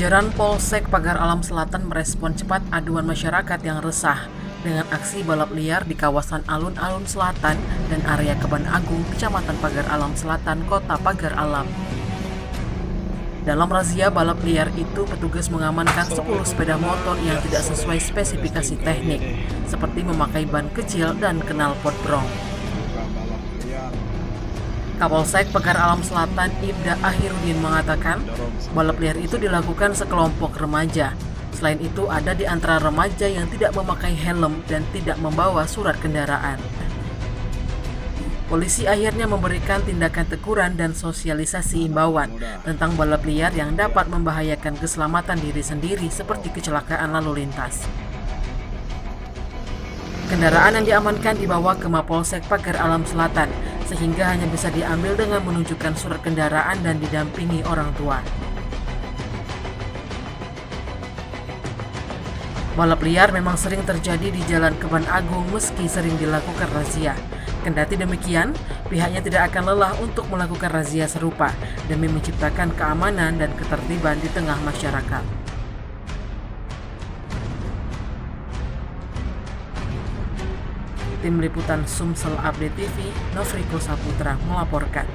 Jajaran Polsek Pagar Alam Selatan merespon cepat aduan masyarakat yang resah dengan aksi balap liar di kawasan Alun-Alun Selatan dan area Kebon Agung, Kecamatan Pagar Alam Selatan, Kota Pagar Alam. Dalam razia balap liar itu, petugas mengamankan 10 sepeda motor yang tidak sesuai spesifikasi teknik, seperti memakai ban kecil dan knalpot brong. Kapolsek Pagar Alam Selatan Ibda Ahirudin mengatakan, balap liar itu dilakukan sekelompok remaja. Selain itu, ada di antara remaja yang tidak memakai helm dan tidak membawa surat kendaraan. Polisi akhirnya memberikan tindakan teguran dan sosialisasi imbauan tentang balap liar yang dapat membahayakan keselamatan diri sendiri seperti kecelakaan lalu lintas. Kendaraan yang diamankan dibawa ke Mapolsek Pagar Alam Selatan, sehingga hanya bisa diambil dengan menunjukkan surat kendaraan dan didampingi orang tua. Balap liar memang sering terjadi di Jalan Kebon Agung meski sering dilakukan razia. Kendati demikian, pihaknya tidak akan lelah untuk melakukan razia serupa demi menciptakan keamanan dan ketertiban di tengah masyarakat. Tim Liputan Sumsel Update TV, Novriko Saputra melaporkan.